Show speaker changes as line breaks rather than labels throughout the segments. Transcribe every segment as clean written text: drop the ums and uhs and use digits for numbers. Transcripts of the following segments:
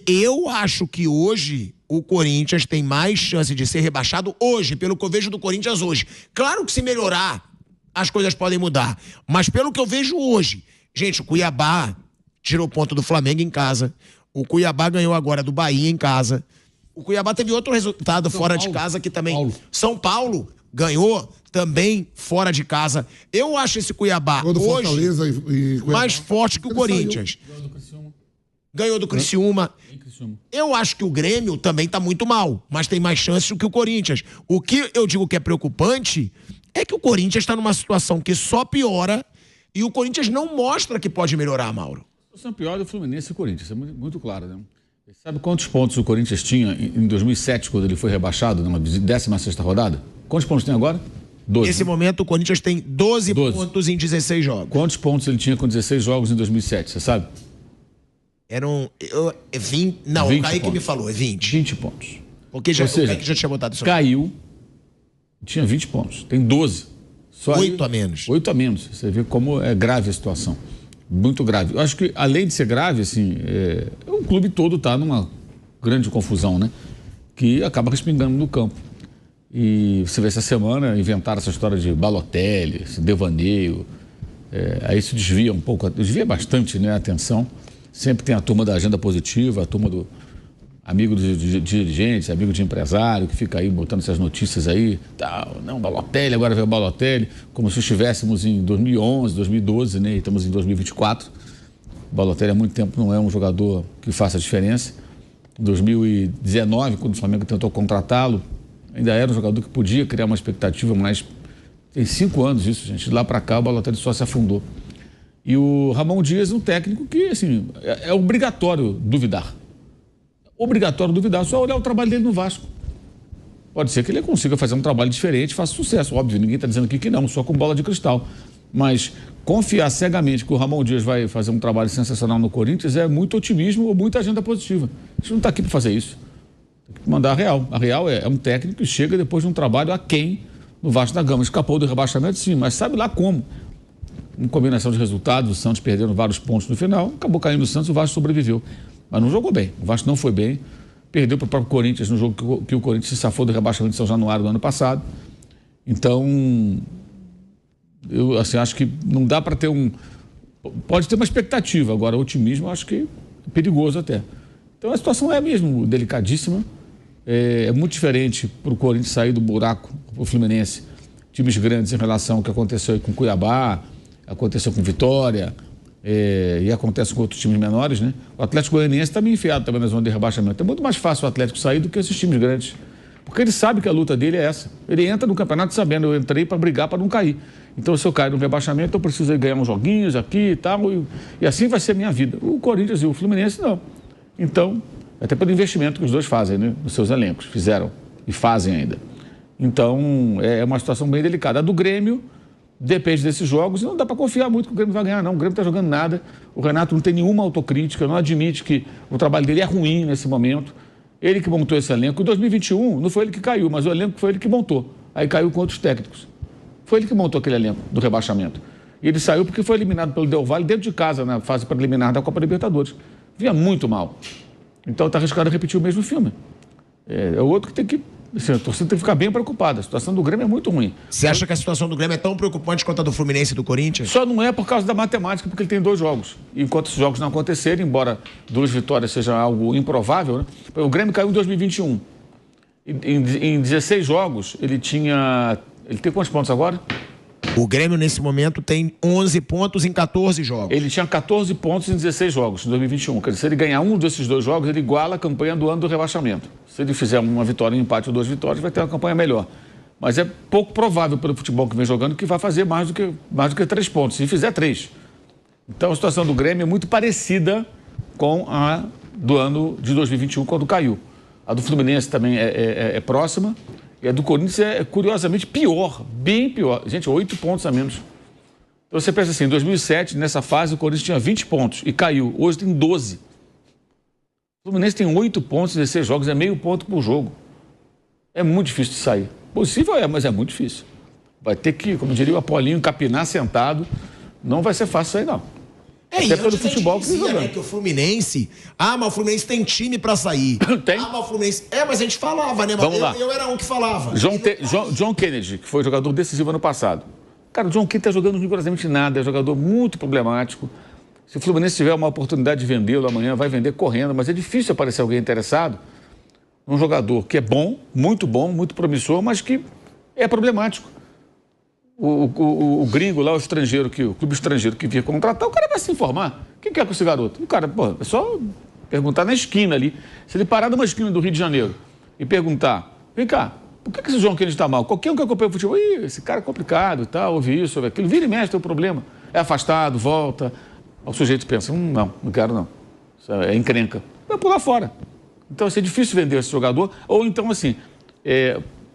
Eu acho que hoje o Corinthians tem mais chance de ser rebaixado hoje, pelo que eu vejo do Corinthians hoje. Claro que se melhorar, as coisas podem mudar. Mas pelo que eu vejo hoje, gente, o Cuiabá tirou ponto do Flamengo em casa. O Cuiabá ganhou agora do Bahia em casa. O Cuiabá teve outro resultado fora de casa que também... São Paulo ganhou também fora de casa. Eu acho esse Cuiabá hoje mais forte que o Corinthians. Ganhou do Criciúma. Eu acho que o Grêmio também tá muito mal, mas tem mais chances do que o Corinthians. O que eu digo que é preocupante é que o Corinthians está numa situação que só piora e o Corinthians não mostra que pode melhorar, Mauro.
A situação pior do Fluminense e o Corinthians, é muito claro, né? Sabe quantos pontos o Corinthians tinha em 2007, quando ele foi rebaixado, numa 16ª rodada? Quantos pontos tem agora? 12.
Nesse momento, o Corinthians tem 12 pontos em 16 jogos.
Quantos pontos ele tinha com 16 jogos em 2007, você sabe?
Eram 20... Não, 20 o Kaique pontos. Me falou, é 20.
20 pontos.
Porque já, o Kaique já tinha botado isso.
Caiu, tinha 20 pontos, tem 12. Só
8 a menos.
8 a menos. Você vê como é grave a situação. Muito grave. Eu acho que, além de ser grave, assim, o clube todo está numa grande confusão, né? Que acaba respingando no campo. E você vê essa semana, inventaram essa história de Balotelli, esse devaneio. Aí isso desvia um pouco, desvia bastante, né, a atenção. Sempre tem a turma da agenda positiva, a turma do amigo de dirigentes, amigo de empresário, que fica aí botando essas notícias aí. Tal, não, Balotelli, agora veio o Balotelli, como se estivéssemos em 2011, 2012, né? E estamos em 2024. O Balotelli há muito tempo não é um jogador que faça a diferença. Em 2019, quando o Flamengo tentou contratá-lo, ainda era um jogador que podia criar uma expectativa, mas tem 5 anos isso, gente. De lá para cá, o Balotelli só se afundou. E o Ramon Dias, um técnico que, assim, é obrigatório duvidar. Obrigatório duvidar, só olhar o trabalho dele no Vasco. Pode ser que ele consiga fazer um trabalho diferente, faça sucesso, óbvio, ninguém está dizendo aqui que não, só com bola de cristal. Mas confiar cegamente que o Ramon Dias vai fazer um trabalho sensacional no Corinthians é muito otimismo ou muita agenda positiva. A gente não está aqui para fazer isso. Tem que mandar a Real. A Real é um técnico que chega depois de um trabalho aquém no Vasco da Gama. Escapou do rebaixamento, sim, mas sabe lá como. Em combinação de resultados, o Santos perdendo vários pontos no final, acabou caindo o Santos, o Vasco sobreviveu. Mas não jogou bem, o Vasco não foi bem, perdeu para o próprio Corinthians no jogo que o Corinthians se safou do rebaixamento de São Januário do ano passado. Então, eu assim, acho que não dá para ter pode ter uma expectativa, agora o otimismo eu acho que é perigoso até. Então a situação é mesmo delicadíssima, é muito diferente para o Corinthians sair do buraco, para o Fluminense, times grandes em relação ao que aconteceu aí com Cuiabá, aconteceu com Vitória, e acontece com outros times menores, né? O Atlético Goianiense está meio enfiado também na zona de rebaixamento. É muito mais fácil o Atlético sair do que esses times grandes. Porque ele sabe que a luta dele é essa. Ele entra no campeonato sabendo, eu entrei para brigar para não cair. Então, se eu cair no rebaixamento, eu preciso ganhar uns joguinhos aqui e tal, e assim vai ser a minha vida. O Corinthians e o Fluminense, não. Então, até pelo investimento que os dois fazem, né? Nos seus elencos, fizeram e fazem ainda. Então, é uma situação bem delicada. A do Grêmio depende desses jogos e não dá para confiar muito que o Grêmio vai ganhar, não. O Grêmio está jogando nada, o Renato não tem nenhuma autocrítica, não admite que o trabalho dele é ruim nesse momento. Ele que montou esse elenco. Em 2021, não foi ele que caiu, mas o elenco foi ele que montou. Aí caiu com outros técnicos. Foi ele que montou aquele elenco do rebaixamento. E ele saiu porque foi eliminado pelo Del Valle dentro de casa, na fase preliminar da Copa Libertadores. Vinha muito mal. Então está arriscado a repetir o mesmo filme. É o outro que tem que... Assim, a torcida tem que ficar bem preocupada. A situação do Grêmio é muito ruim.
Você acha que a situação do Grêmio é tão preocupante quanto a do Fluminense e do Corinthians?
Só não é por causa da matemática, porque ele tem 2 jogos. E enquanto esses jogos não acontecerem, embora 2 vitórias seja algo improvável, né? O Grêmio caiu em 2021. Em 16 jogos, ele tinha... Ele tem quantos pontos agora?
O Grêmio, nesse momento, tem 11 pontos em 14 jogos.
Ele tinha 14 pontos em 16 jogos, em 2021. Quer dizer, se ele ganhar um desses 2 jogos, ele iguala a campanha do ano do rebaixamento. Se ele fizer uma vitória, um empate ou 2 vitórias, vai ter uma campanha melhor. Mas é pouco provável pelo futebol que vem jogando que vai fazer mais do que 3 pontos. Se fizer 3. Então a situação do Grêmio é muito parecida com a do ano de 2021, quando caiu. A do Fluminense também é próxima. E a do Corinthians é curiosamente pior, bem pior. Gente, 8 pontos a menos. Então você pensa assim, em 2007, nessa fase, o Corinthians tinha 20 pontos e caiu. Hoje tem 12. O Fluminense tem 8 pontos em 16 jogos, é meio ponto por jogo. É muito difícil de sair. Possível é, mas é muito difícil. Vai ter que, como diria o Apolinho, capinar sentado. Não vai ser fácil sair, não. Até pelo futebol que
dizia, né, que o Fluminense... mas o Fluminense tem time pra sair.
Tem.
Mas o Fluminense... mas a gente falava, né?
Vamos lá.
Eu era um que falava.
John Kennedy, que foi jogador decisivo ano passado. Cara, o John Kennedy tá jogando rigorosamente nada. É um jogador muito problemático. Se o Fluminense tiver uma oportunidade de vendê-lo amanhã, vai vender correndo. Mas é difícil aparecer alguém interessado. Um jogador que é bom, muito promissor, mas que é problemático. O gringo lá, o clube estrangeiro que via contratar, o cara vai se informar. O que quer com esse garoto? O cara, é só perguntar na esquina ali. Se ele parar numa esquina do Rio de Janeiro e perguntar, vem cá, por que esse João Kennedy está mal? Qualquer um que acompanha o futebol, esse cara é complicado e tal, ouve isso, ouve aquilo, vira e mexe, tem um problema. É afastado, volta. O sujeito pensa, não quero não. Isso é encrenca. Vai pular fora. Então, vai ser difícil vender esse jogador. Ou então, assim,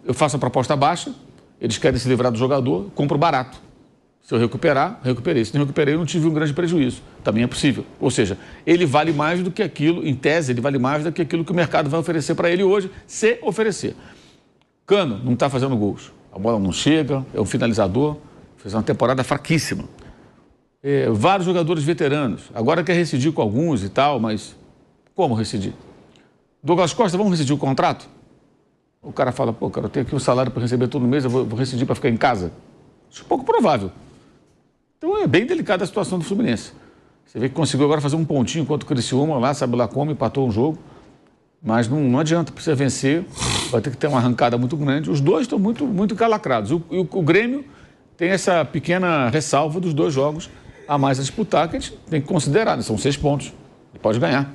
eu faço a proposta baixa, eles querem se livrar do jogador, compro barato. Se eu recuperei. Se não recuperei, eu não tive um grande prejuízo. Também é possível. Ou seja, ele vale mais do que aquilo, em tese, ele vale mais do que aquilo que o mercado vai oferecer para ele hoje, se oferecer. Cano não está fazendo gols. A bola não chega, é um finalizador, fez uma temporada fraquíssima. Vários jogadores veteranos. Agora quer rescindir com alguns e tal, mas como rescindir? Douglas Costa, vamos rescindir o contrato? O cara fala, cara, eu tenho aqui um salário para receber todo mês, eu vou rescindir para ficar em casa. Isso é pouco provável. Então é bem delicada a situação do Fluminense. Você vê que conseguiu agora fazer um pontinho contra o Criciúma lá, sabe lá como, empatou um jogo. Mas não adianta, precisa vencer, vai ter que ter uma arrancada muito grande. Os dois estão muito encalacrados. O Grêmio tem essa pequena ressalva dos 2 jogos a mais a disputar, que a gente tem que considerar, né? São 6 pontos. Ele pode ganhar.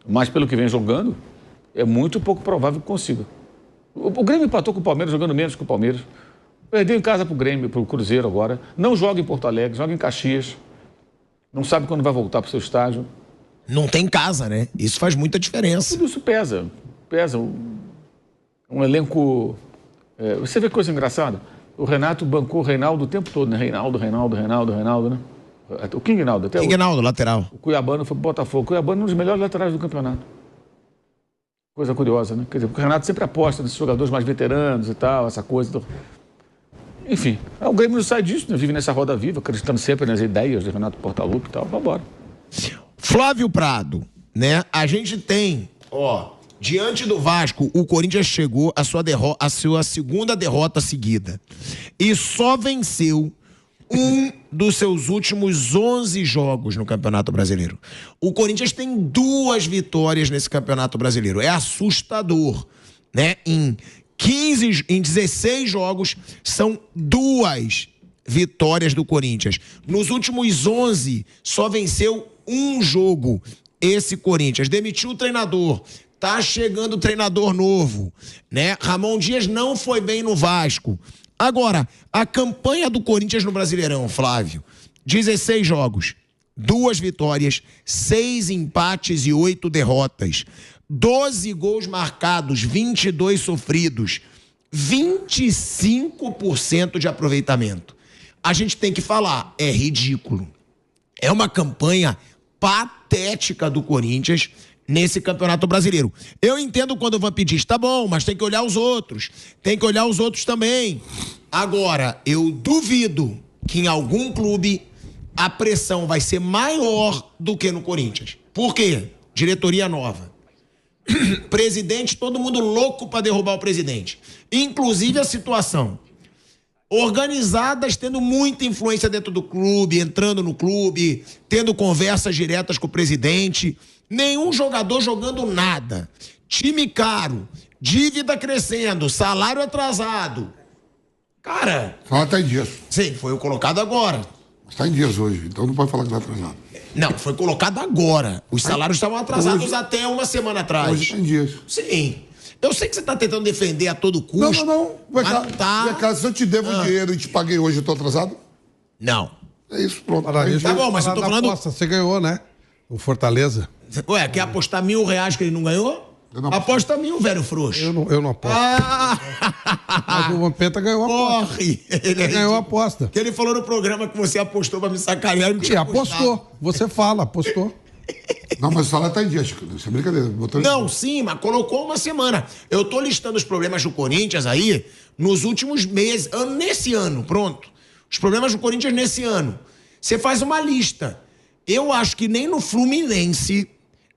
Mas pelo que vem jogando, é muito pouco provável que consiga. O Grêmio empatou com o Palmeiras, jogando menos que o Palmeiras. Perdeu em casa pro Grêmio, pro Cruzeiro agora. Não joga em Porto Alegre, joga em Caxias. Não sabe quando vai voltar pro seu estádio.
Não tem casa, né? Isso faz muita diferença.
Tudo isso pesa. Um elenco... você vê coisa engraçada? O Renato bancou o Reinaldo o tempo todo, né? Reinaldo, né? O King Reinaldo.
King Reinaldo, lateral.
O Cuiabano foi pro Botafogo. O Cuiabano é um dos melhores laterais do campeonato. Coisa curiosa, né? Quer dizer, porque o Renato sempre aposta nesses jogadores mais veteranos e tal, essa coisa. Enfim, o Grêmio não sai disso, né? Vive nessa roda viva, acreditando sempre nas ideias do Renato Portaluppi e tal. Vambora.
Flávio Prado, né? A gente tem, diante do Vasco, o Corinthians chegou à sua segunda derrota seguida. E só venceu um dos seus últimos 11 jogos no Campeonato Brasileiro. O Corinthians tem 2 vitórias nesse Campeonato Brasileiro. É assustador, né? Em 16 jogos, são 2 vitórias do Corinthians. Nos últimos 11, só venceu um jogo. Esse Corinthians demitiu o treinador. Tá chegando o treinador novo, né? Ramon Dias não foi bem no Vasco. Agora, a campanha do Corinthians no Brasileirão, Flávio, 16 jogos, 2 vitórias, 6 empates e 8 derrotas, 12 gols marcados, 22 sofridos, 25% de aproveitamento. A gente tem que falar, é ridículo. É uma campanha patética do Corinthians nesse Campeonato Brasileiro. Eu entendo quando o Vampir diz, tá bom, mas tem que olhar os outros. Tem que olhar os outros também. Agora, eu duvido que em algum clube a pressão vai ser maior do que no Corinthians. Por quê? Diretoria nova. Presidente, todo mundo louco para derrubar o presidente. Inclusive a situação. Organizadas, tendo muita influência dentro do clube, entrando no clube, tendo conversas diretas com o presidente. Nenhum jogador jogando nada. Time caro, dívida crescendo, salário atrasado. Cara...
Fala tá em dias.
Sim, foi colocado agora.
Mas tá em dias hoje, então não pode falar que tá atrasado.
Não, foi colocado agora. Os salários estavam atrasados
hoje,
até uma semana atrás.
Hoje tá em dias.
Sim. Eu sei que você tá tentando defender a todo custo.
Não. Vai cá,
não tá...
Vem cá, se eu te devo dinheiro e te paguei hoje, eu tô atrasado?
Não.
É isso, pronto.
Tá bom, mas eu tô falando...
Aposta, você ganhou, né? O Fortaleza.
Ué, quer apostar R$1.000 que ele não ganhou? Aposta 1.000, velho frouxo.
Eu não aposto. Mas o Vampeta ganhou a aposta.
Corre!
Ele ganhou a aposta.
Que ele falou no programa que você apostou pra me sacanear e não tinha
apostou. Você fala, apostou.
Não, mas o salário tá em dia, Chico. Isso é brincadeira.
Não, sim, mas colocou uma semana. Eu tô listando os problemas do Corinthians aí nos últimos meses, nesse ano, pronto. Os problemas do Corinthians nesse ano. Você faz uma lista. Eu acho que nem no Fluminense,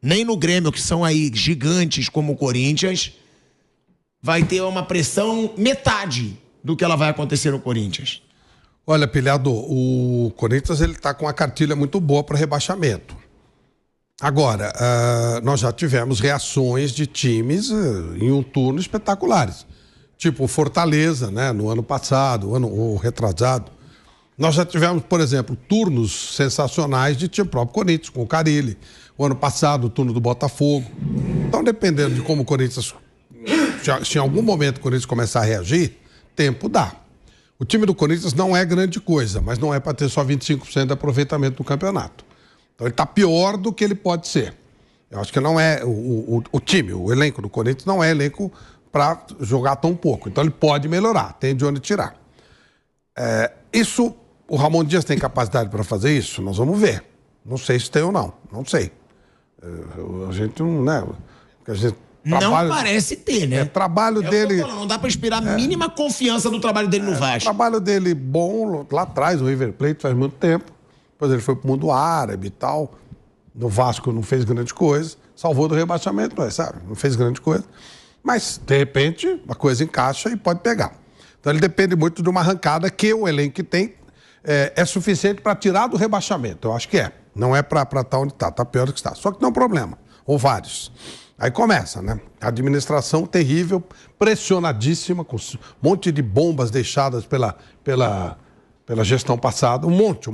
nem no Grêmio, que são aí gigantes como o Corinthians, vai ter uma pressão metade do que ela vai acontecer no Corinthians.
Olha, Pilhado, o Corinthians ele tá com uma cartilha muito boa para rebaixamento. Agora, nós já tivemos reações de times em um turno espetaculares. Tipo o Fortaleza, né, no ano passado, o retrasado. Nós já tivemos, por exemplo, turnos sensacionais de time próprio Corinthians, com o Carille. O ano passado, o turno do Botafogo. Então, dependendo de como o Corinthians... Se em algum momento o Corinthians começar a reagir, tempo dá. O time do Corinthians não é grande coisa, mas não é para ter só 25% de aproveitamento no campeonato. Então ele está pior do que ele pode ser. Eu acho que não é o time, o elenco do Corinthians não é elenco para jogar tão pouco. Então ele pode melhorar, tem de onde tirar. Isso, o Ramon Dias tem capacidade para fazer isso? Nós vamos ver. Não sei se tem ou não, não sei. A gente não, né? A gente
não parece ter, né?
Trabalho dele...
Não dá para esperar a mínima confiança do trabalho dele no Vasco.
Trabalho dele bom lá atrás, o River Plate faz muito tempo. Depois ele foi pro mundo árabe e tal. No Vasco não fez grande coisa. Salvou do rebaixamento, mas, sabe? Não fez grande coisa. Mas, de repente, a coisa encaixa e pode pegar. Então ele depende muito de uma arrancada que o elenco que tem é suficiente para tirar do rebaixamento. Eu acho que é. Não é para estar onde está. Está pior do que está. Só que não é um problema. Ou vários. Aí começa, né? A administração terrível, pressionadíssima, com um monte de bombas deixadas pela gestão passada, um monte.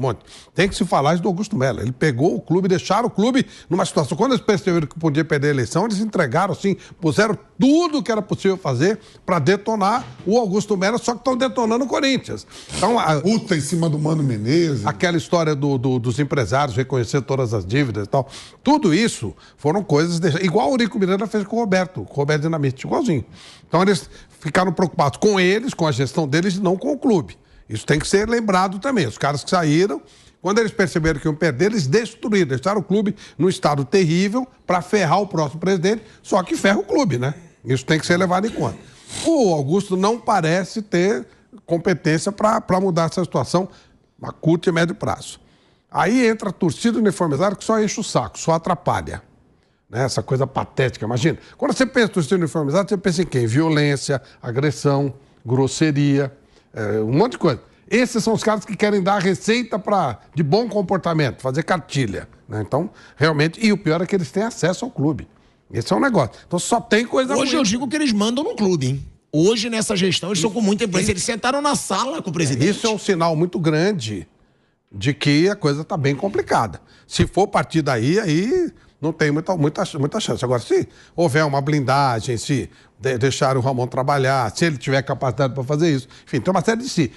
Tem que se falar isso do Augusto Melo. Ele pegou o clube, deixaram o clube numa situação... Quando eles perceberam que podia perder a eleição, eles entregaram, assim, puseram tudo que era possível fazer para detonar o Augusto Melo, só que estão detonando o Corinthians. Então,
Puta em cima do Mano Menezes.
Aquela história dos empresários reconhecer todas as dívidas e tal. Tudo isso foram coisas... Igual o Eurico Miranda fez com o Roberto Dinamite, igualzinho. Então, eles ficaram preocupados com eles, com a gestão deles e não com o clube. Isso tem que ser lembrado também. Os caras que saíram, quando eles perceberam que iam perder, eles destruíram, deixaram o clube num estado terrível para ferrar o próximo presidente, só que ferra o clube, né? Isso tem que ser levado em conta. O Augusto não parece ter competência para mudar essa situação a curto e médio prazo. Aí entra a torcida uniformizada que só enche o saco, só atrapalha. Né? Essa coisa patética, imagina. Quando você pensa em torcida uniformizada, você pensa em quem? Violência, agressão, grosseria... um monte de coisa. Esses são os caras que querem dar a receita de bom comportamento, fazer cartilha. Né? Então, realmente... E o pior é que eles têm acesso ao clube. Esse é um negócio. Então, só tem coisa
Hoje
ruim.
eu digo que eles mandam no clube, hein? Hoje, nessa gestão, eles estão com muita influência. Eles sentaram na sala com o presidente.
Isso é um sinal muito grande de que a coisa está bem complicada. Se for partir daí, aí não tem muita chance. Agora, se houver uma blindagem, se deixar o Ramon trabalhar, se ele tiver capacidade para fazer isso, enfim, tem uma série de si.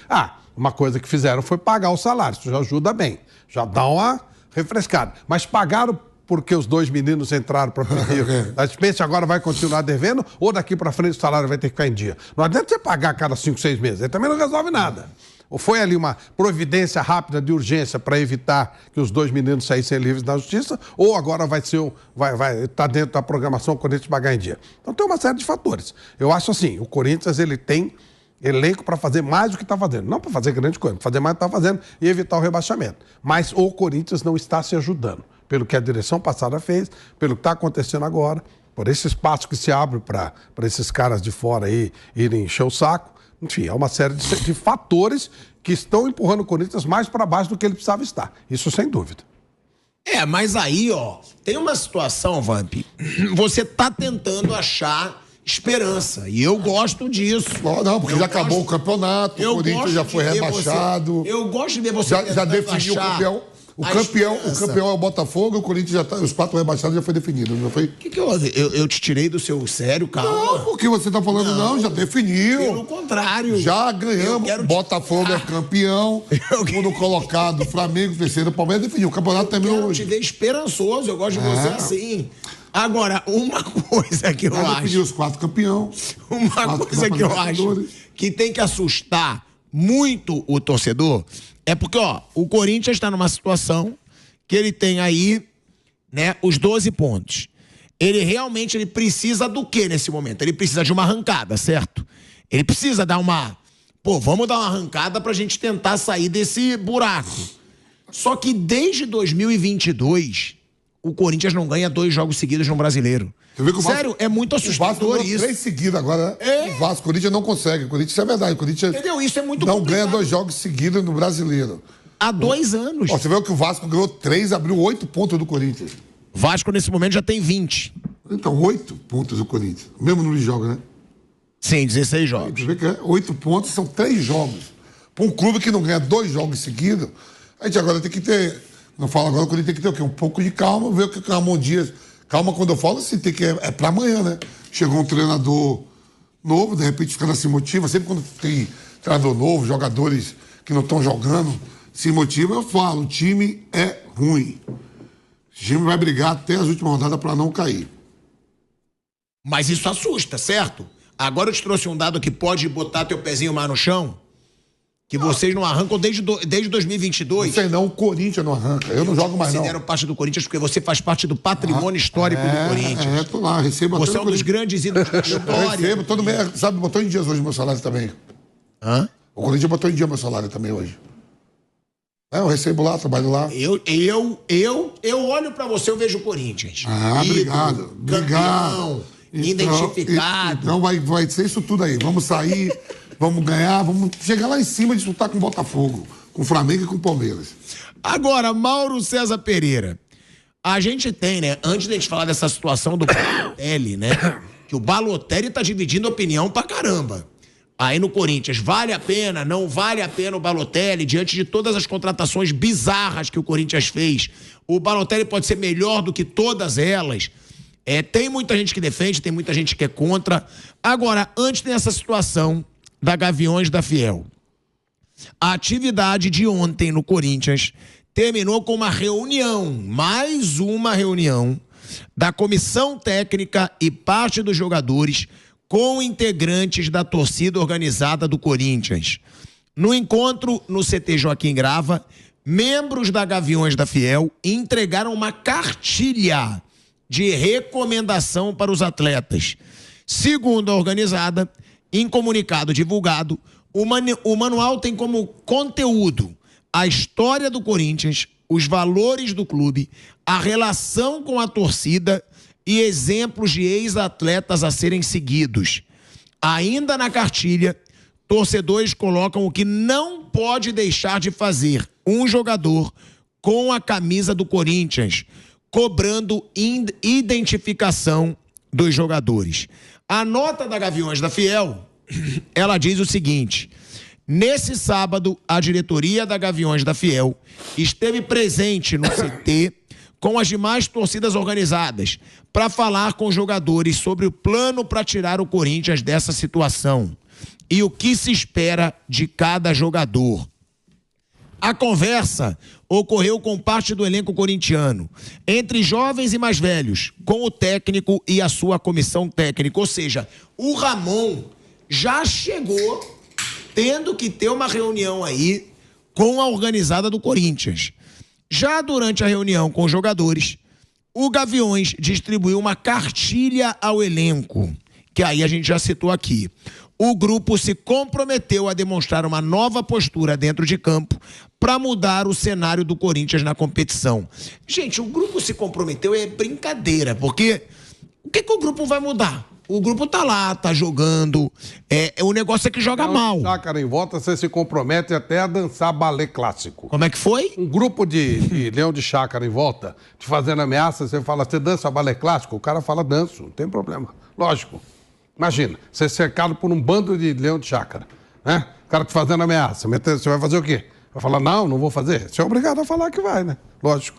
Uma coisa que fizeram foi pagar o salário, isso já ajuda bem, já dá uma refrescada. Mas pagaram porque os dois meninos entraram para pedir. A despesa agora vai continuar devendo ou daqui para frente o salário vai ter que ficar em dia? Não adianta você pagar a cada 5, 6 meses, aí também não resolve nada. Ou foi ali uma providência rápida de urgência para evitar que os dois meninos saíssem livres da justiça, ou agora vai estar dentro da programação o Corinthians pagar em dia. Então tem uma série de fatores. Eu acho assim, o Corinthians ele tem elenco para fazer mais do que está fazendo. Não para fazer grande coisa, para fazer mais do que está fazendo e evitar o rebaixamento. Mas o Corinthians não está se ajudando. Pelo que a direção passada fez, pelo que está acontecendo agora, por esse espaço que se abre para esses caras de fora aí irem encher o saco. Enfim, é uma série de fatores que estão empurrando o Corinthians mais para baixo do que ele precisava estar. Isso sem dúvida.
Mas aí, tem uma situação, Vamp, você tá tentando achar esperança, e eu gosto disso.
Não, porque já acabou o campeonato, o Corinthians já foi rebaixado.
Eu gosto de ver você
já definiu o campeão. O campeão é o Botafogo, o Corinthians já tá. Os 4 rebaixados já foi definido, não foi?
Que houve? Eu te tirei do seu sério, calma.
Não, porque você tá falando, não, já definiu.
Pelo contrário.
Já ganhamos. Botafogo é campeão. Segundo colocado, Flamengo, terceiro, Palmeiras definiu. O campeonato terminou hoje.
Eu te ver esperançoso, eu gosto de você assim. Agora, uma coisa que eu acho.
Definiu os 4 campeões.
Uma coisa que eu acho que tem que assustar muito o torcedor. É porque, o Corinthians está numa situação que ele tem aí, né, os 12 pontos. Ele realmente precisa do quê nesse momento? Ele precisa de uma arrancada, certo? Ele precisa dar vamos dar uma arrancada pra gente tentar sair desse buraco. Só que desde 2022, o Corinthians não ganha 2 jogos seguidos no Brasileiro. Sério, é muito assustador isso.
3 seguidos agora, né? O Vasco, o Corinthians não consegue. O Corinthians, isso é verdade. O Corinthians
entendeu? Isso é muito
não
complicado.
ganha 2 jogos seguidos no Brasileiro.
Há 2 anos.
Ó, você vê que o Vasco ganhou 3, abriu 8 pontos do Corinthians.
Vasco, nesse momento, já tem 20.
Então, 8 pontos do Corinthians. Mesmo número de jogos, né?
Sim, 16 jogos.
Você vê que 8 pontos são 3 jogos. Para um clube que não ganha 2 jogos seguidos, a gente agora tem que ter... Não falo agora, o Corinthians tem que ter o quê? Um pouco de calma, ver o que o Ramon Dias... Calma quando eu falo assim, tem que é para amanhã, né? Chegou um treinador novo, de repente os caras se motivam. Sempre quando tem treinador novo, jogadores que não estão jogando, se motivam, eu falo, o time é ruim. O time vai brigar até as últimas rodadas para não cair.
Mas isso assusta, certo? Agora eu te trouxe um dado que pode botar teu pezinho mais no chão, que vocês não arrancam desde 2022.
Não sei não, o Corinthians não arranca. Eu não jogo mais não.
Eu considero parte do Corinthians porque você faz parte do patrimônio histórico do Corinthians.
Tô lá, recebo...
Você é um dos grandes ídolos da história.
Eu recebo, todo mês, sabe, botou em dias hoje meu salário também.
Hã?
O Corinthians botou em dia meu salário também hoje. Eu recebo lá, trabalho lá.
Eu olho pra você, eu vejo o Corinthians.
Obrigado.
Campeão, identificado.
Então vai ser isso tudo aí. Vamos sair... Vamos ganhar, vamos chegar lá em cima e disputar com o Botafogo, com o Flamengo e com o Palmeiras.
Agora, Mauro César Pereira, a gente tem, né, antes de a gente falar dessa situação do Balotelli, né, que o Balotelli tá dividindo opinião pra caramba. Aí no Corinthians, vale a pena, não vale a pena o Balotelli, diante de todas as contratações bizarras que o Corinthians fez, o Balotelli pode ser melhor do que todas elas. Tem muita gente que defende, tem muita gente que é contra. Agora, antes dessa situação da Gaviões da Fiel, a atividade de ontem no Corinthians terminou com uma reunião, mais uma reunião, da comissão técnica e parte dos jogadores com integrantes da torcida organizada do Corinthians. No encontro no CT Joaquim Grava, membros da Gaviões da Fiel entregaram uma cartilha de recomendação para os atletas. Segundo a organizada, em comunicado divulgado, o manual tem como conteúdo a história do Corinthians, os valores do clube, a relação com a torcida e exemplos de ex-atletas a serem seguidos. Ainda na cartilha, torcedores colocam o que não pode deixar de fazer um jogador com a camisa do Corinthians, cobrando identificação dos jogadores. A nota da Gaviões da Fiel, ela diz o seguinte: nesse sábado, a diretoria da Gaviões da Fiel esteve presente no CT com as demais torcidas organizadas para falar com os jogadores sobre o plano para tirar o Corinthians dessa situação e o que se espera de cada jogador. A conversa ocorreu com parte do elenco corintiano, entre jovens e mais velhos, com o técnico e a sua comissão técnica. Ou seja, o Ramon já chegou tendo que ter uma reunião aí com a organizada do Corinthians. Já durante a reunião com os jogadores, o Gaviões distribuiu uma cartilha ao elenco, que aí a gente já citou aqui. O grupo se comprometeu a demonstrar uma nova postura dentro de campo para mudar o cenário do Corinthians na competição. Gente, o grupo se comprometeu é brincadeira, porque o que o grupo vai mudar? O grupo tá lá, tá jogando, o negócio é que joga mal.
Chácara em volta, você se compromete até a dançar balé clássico.
Como é que foi?
Um grupo de leão de chácara em volta, te fazendo ameaça, você fala, você dança balé clássico? O cara fala, danço, não tem problema. Lógico. Imagina, você é cercado por um bando de leão de chácara, né? O cara te fazendo ameaça, você vai fazer o quê? Vai falar, não vou fazer. Você é obrigado a falar que vai, né? Lógico.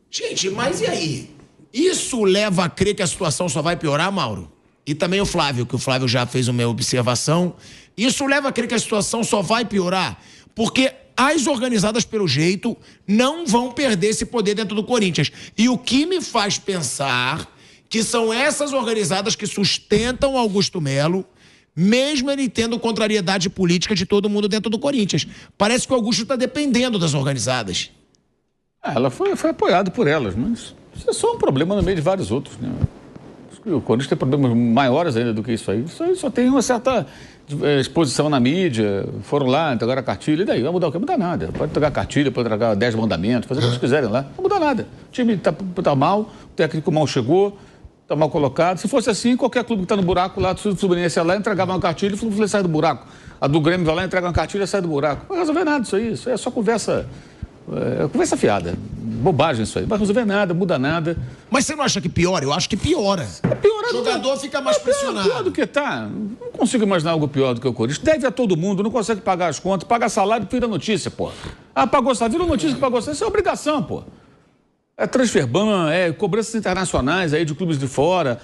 Gente, mas e aí? Isso leva a crer que a situação só vai piorar, Mauro? E também o Flávio, que o Flávio já fez uma observação. Isso leva a crer que a situação só vai piorar, porque as organizadas, pelo jeito, não vão perder esse poder dentro do Corinthians. E o que me faz pensar que são essas organizadas que sustentam Augusto Melo, mesmo ele tendo contrariedade política de todo mundo dentro do Corinthians. Parece que o Augusto está dependendo das organizadas.
Ela foi apoiada por elas, mas isso é só um problema no meio de vários outros, né? O Corinthians tem problemas maiores ainda do que isso aí. Isso aí só tem uma certa exposição na mídia. Foram lá, entregaram a cartilha. E daí? Vai mudar o quê? Não muda nada. Pode entregar a cartilha, pode entregar 10 mandamentos, fazer o que eles quiserem lá. Não muda nada. O time tá mal, o técnico mal chegou, tá mal colocado. Se fosse assim, qualquer clube que tá no buraco lá, o Fluminense ia lá, entregava uma cartilha e o Fluminense sai do buraco. A do Grêmio vai lá, entrega uma cartilha e sai do buraco. Não vai resolver nada isso aí. Isso é só conversa fiada. Bobagem isso aí. Não vai resolver nada, muda nada.
Mas você não acha que piora? Eu acho que piora.
Pior
o jogador fica mais pressionado.
Pior do que tá. Não consigo imaginar algo pior do que o Corinthians. Deve a todo mundo, não consegue pagar as contas, pagar salário, vira notícia, pô. Pagou salário, vira notícia que pagou salário. Isso é obrigação, pô. É transferban, cobranças internacionais aí de clubes de fora.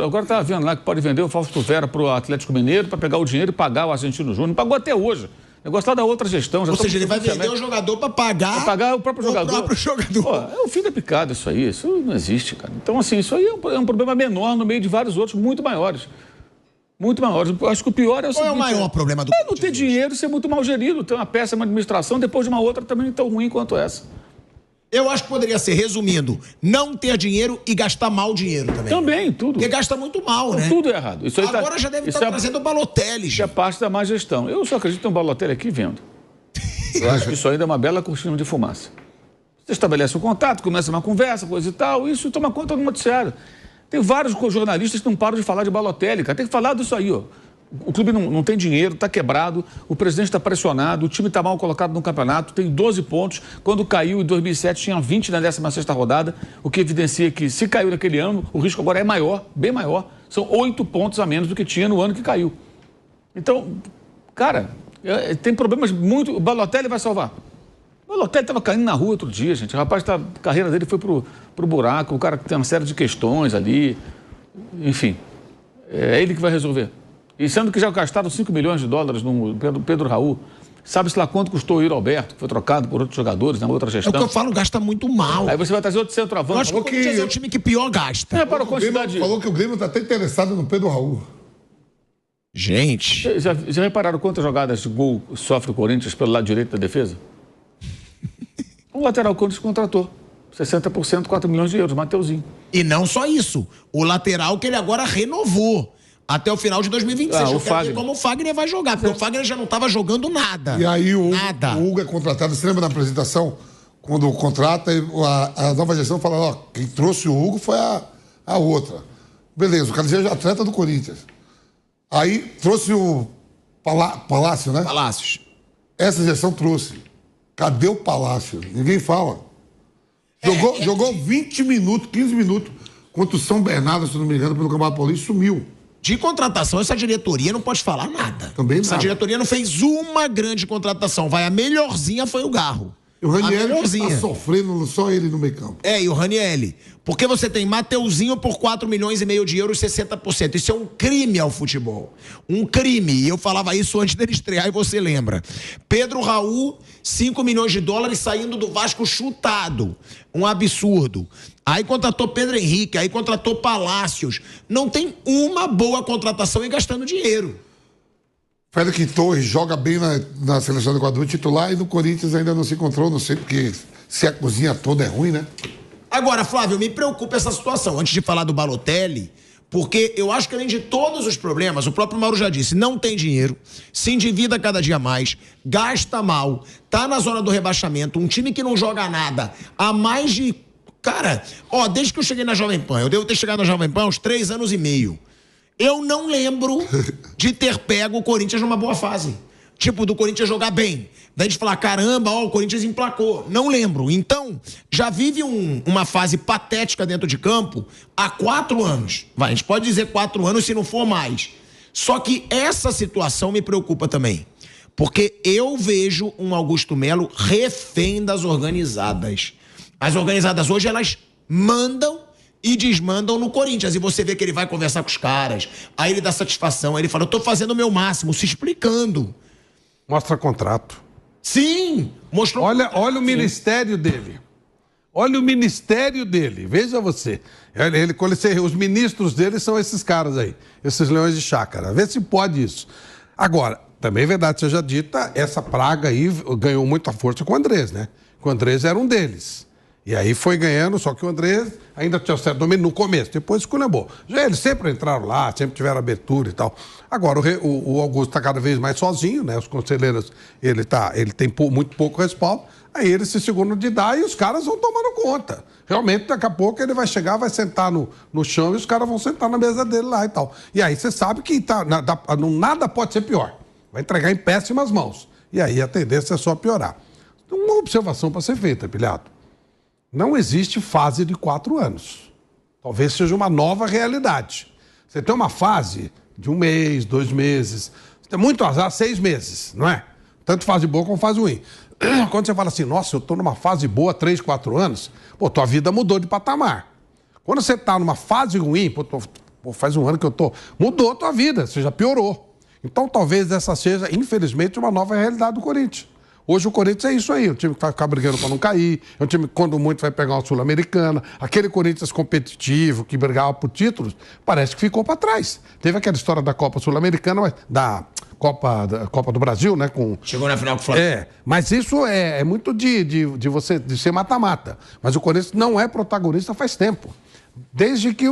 Agora estava vendo lá que pode vender o Fausto Vera para o Atlético Mineiro para pegar o dinheiro e pagar o Argentino Júnior. Não pagou até hoje. O negócio lá da outra gestão.
Ou seja, ele vai vender o jogador para pagar
o próprio jogador. Pô, é o fim da picada isso aí. Isso não existe, cara. Então, assim, isso aí é um problema menor no meio de vários outros muito maiores. Muito maiores. Eu acho que o pior é o seguinte...
Qual é o maior problema do
não ter dinheiro, ser muito mal gerido, ter uma péssima administração, depois de uma outra também tão ruim quanto essa.
Eu acho que poderia ser, resumindo, não ter dinheiro e gastar mal dinheiro também.
Também, tudo.
Porque gasta muito mal, né?
Tudo é errado. Isso aí
agora já deve estar trazendo o Balotelli.
Isso é parte da má gestão. Eu só acredito em um Balotelli aqui vendo. Eu acho que isso ainda é uma bela cortina de fumaça. Você estabelece um contato, começa uma conversa, coisa e tal, isso toma conta do noticiário. Tem vários jornalistas que não param de falar de Balotelli, cara. Tem que falar disso aí, ó. O clube não tem dinheiro, está quebrado, o presidente está pressionado, o time está mal colocado no campeonato, tem 12 pontos. Quando caiu em 2007 tinha 20 na 16ª rodada, o que evidencia que se caiu naquele ano, o risco agora é maior, bem maior. São 8 pontos a menos do que tinha no ano que caiu. Então, cara, tem problemas muito... O Balotelli vai salvar. O Balotelli estava caindo na rua outro dia, gente. O rapaz, a carreira dele foi pro buraco, o cara tem uma série de questões ali. Enfim, é ele que vai resolver. E sendo que já gastaram 5 milhões de dólares no Pedro Raul, sabe-se lá quanto custou o Yuri Alberto, que foi trocado por outros jogadores na outra gestão.
É o que eu falo, gasta muito mal.
Aí você vai trazer outro centroavante.
Eu acho que o Corinthians é o time que pior gasta.
Para a quantidade...
Falou que o Grêmio está até interessado no Pedro Raul.
Gente...
Já repararam quantas jogadas de gol sofre o Corinthians pelo lado direito da defesa? O lateral Corinthians contratou. 60%, 4 milhões de euros, Mateuzinho.
E não só isso. O lateral que ele agora renovou. Até o final de 2026. Eu quero ver como o Fagner vai jogar, porque o Fagner já não estava jogando nada.
E aí o Hugo é contratado. Você lembra na apresentação, quando contrata, a nova gestão fala, ó, quem trouxe o Hugo foi a outra. Beleza, o cara já é atleta do Corinthians. Aí trouxe o Palácio, né?
Palácios.
Essa gestão trouxe. Cadê o Palácio? Ninguém fala. Jogou 20 minutos, 15 minutos contra o São Bernardo, se não me engano, pelo Campeonato Paulista, sumiu.
De contratação, essa diretoria não pode falar nada.
Também
essa diretoria não fez uma grande contratação. A melhorzinha foi o Garro.
E o Ranieri está sofrendo, só ele no meio campo.
E o Ranieri. Porque você tem Mateuzinho por 4 milhões e meio de euros, 60%. Isso é um crime ao futebol. Um crime. E eu falava isso antes dele estrear e você lembra. Pedro Raul, 5 milhões de dólares saindo do Vasco chutado. Um absurdo. Aí contratou Pedro Henrique, aí contratou Palácios. Não tem uma boa contratação e gastando dinheiro.
Félix Torres joga bem na seleção do Equador titular e no Corinthians ainda não se encontrou, não sei porque se a cozinha toda é ruim, né?
Agora, Flávio, me preocupa essa situação, antes de falar do Balotelli, porque eu acho que além de todos os problemas, o próprio Mauro já disse, não tem dinheiro, se endivida cada dia mais, gasta mal, tá na zona do rebaixamento, um time que não joga nada há mais de... Cara, desde que eu cheguei na Jovem Pan, eu devo ter chegado na Jovem Pan há uns 3 anos e meio. Eu não lembro de ter pego o Corinthians numa boa fase. Tipo, do Corinthians jogar bem. Daí de falar, caramba, o Corinthians emplacou. Não lembro. Então, já vive uma fase patética dentro de campo há 4 anos. A gente pode dizer 4 anos se não for mais. Só que essa situação me preocupa também. Porque eu vejo um Augusto Melo refém das organizadas. As organizadas hoje, elas mandam e desmandam no Corinthians. E você vê que ele vai conversar com os caras. Aí ele dá satisfação. Aí ele fala, eu tô fazendo o meu máximo, se explicando.
Mostra contrato.
Sim! Mostrou.
Olha o ministério dele. Olha o ministério dele. Veja você. Os ministros dele são esses caras aí. Esses leões de chácara. Vê se pode isso. Agora, também é verdade, seja dita, essa praga aí ganhou muita força com o Andrés, né? O Andrés era um deles. E aí foi ganhando, só que o André ainda tinha certo domínio no começo, depois esculhambou. Já eles sempre entraram lá, sempre tiveram abertura e tal. Agora o Augusto está cada vez mais sozinho, né? Os conselheiros, ele tem muito pouco respaldo. Aí ele se segura de dar e os caras vão tomando conta. Realmente, daqui a pouco ele vai chegar, vai sentar no chão e os caras vão sentar na mesa dele lá e tal. E aí você sabe que nada pode ser pior. Vai entregar em péssimas mãos. E aí a tendência é só piorar. Uma observação para ser feita, Pilhado. Não existe fase de 4 anos. Talvez seja uma nova realidade. Você tem uma fase de 1 mês, 2 meses. Você tem muito azar, 6 meses, não é? Tanto fase boa como fase ruim. Quando você fala assim, nossa, eu estou numa fase boa 3, 4 anos, pô, tua vida mudou de patamar. Quando você está numa fase ruim, pô, faz 1 ano que eu estou, mudou a tua vida, você já piorou. Então talvez essa seja, infelizmente, uma nova realidade do Corinthians. Hoje o Corinthians é isso aí, o time que vai ficar brigando para não cair, é um time que quando muito vai pegar uma Sul-Americana, aquele Corinthians competitivo que brigava por títulos, parece que ficou para trás. Teve aquela história da Copa Sul-Americana, mas da Copa do Brasil, né?
Chegou na final com o Flamengo.
Mas isso é muito de ser mata-mata. Mas o Corinthians não é protagonista faz tempo. Desde que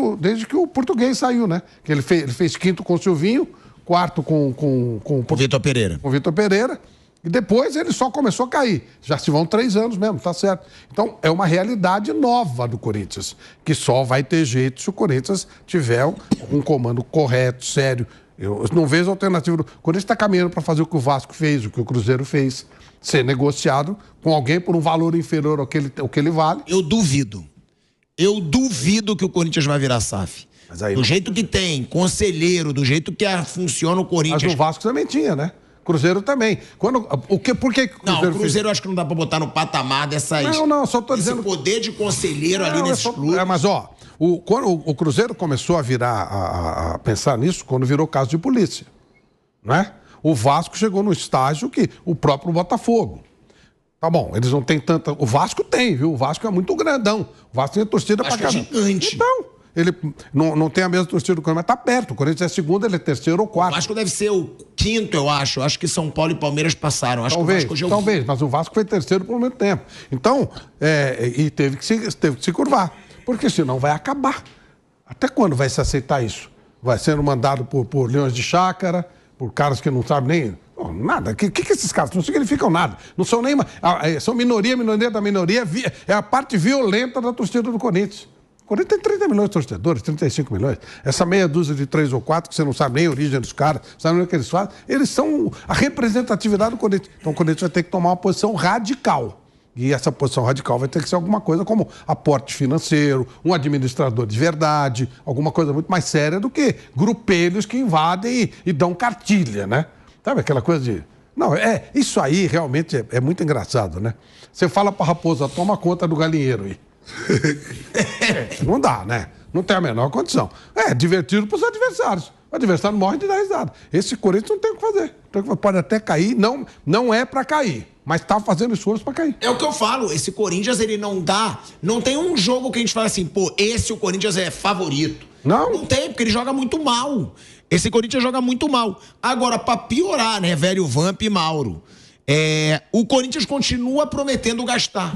o português saiu, né? Que ele fez quinto com o Silvinho, quarto com
o Vitor Pereira.
Com o Vitor Pereira. E depois ele só começou a cair. Já se vão 3 anos mesmo, tá certo. Então, é uma realidade nova do Corinthians, que só vai ter jeito se o Corinthians tiver um comando correto, sério. Eu não vejo alternativa. O Corinthians está caminhando para fazer o que o Vasco fez, o que o Cruzeiro fez, ser negociado com alguém por um valor inferior ao que ele vale.
Eu duvido que o Corinthians vai virar SAF. Mas aí, do jeito que tem, conselheiro, do jeito que funciona o Corinthians.
Mas o Vasco também tinha, né? Cruzeiro também. Por que
Cruzeiro o Cruzeiro eu acho que não dá pra botar no patamar dessas...
Não, só tô dizendo...
Esse poder de conselheiro ali nesse clube.
Mas, quando o Cruzeiro começou a virar, a pensar nisso, quando virou caso de polícia, né? O Vasco chegou no estágio que o próprio Botafogo. Tá bom, eles não têm tanta... O Vasco tem, viu? O Vasco é muito grandão. O Vasco tem torcida pra caramba.
É gigante.
Então... Ele não tem a mesma torcida do Corinthians, mas tá perto. O Corinthians é segundo, ele é terceiro ou quarto.
O Vasco deve ser o 5º, eu acho. Acho que São Paulo e Palmeiras passaram. Acho
talvez,
que o Vasco
talvez, mas o Vasco foi terceiro por muito tempo. Então, e teve que se curvar. Porque senão vai acabar. Até quando vai se aceitar isso? Vai sendo mandado por leões de chácara, por caras que não sabem nem... Nada. O que esses caras não significam nada? Não são nem... São minoria da minoria. É a parte violenta da torcida do Corinthians. O Corinthians tem 30 milhões de torcedores, 35 milhões. Essa meia dúzia de 3 ou 4, que você não sabe nem a origem dos caras, sabe nem o que eles fazem, eles são a representatividade do Corinthians. Então o Corinthians vai ter que tomar uma posição radical. E essa posição radical vai ter que ser alguma coisa como aporte financeiro, um administrador de verdade, alguma coisa muito mais séria do que grupelhos que invadem e dão cartilha, né? Sabe aquela coisa de... Não, isso aí realmente é muito engraçado, né? Você fala pra raposa, toma conta do galinheiro aí. Não dá, né? Não tem a menor condição. É divertido para os adversários. O adversário morre de dar risada. Esse Corinthians não tem o que fazer. Pode até cair, não é para cair, mas tá fazendo esforço para cair.
É o que eu falo, esse Corinthians ele não dá, não tem um jogo que a gente fala assim, pô, esse o Corinthians é favorito. Não tem, porque ele joga muito mal. Esse Corinthians joga muito mal. Agora, para piorar, né, velho Vamp e Mauro, o Corinthians continua prometendo gastar.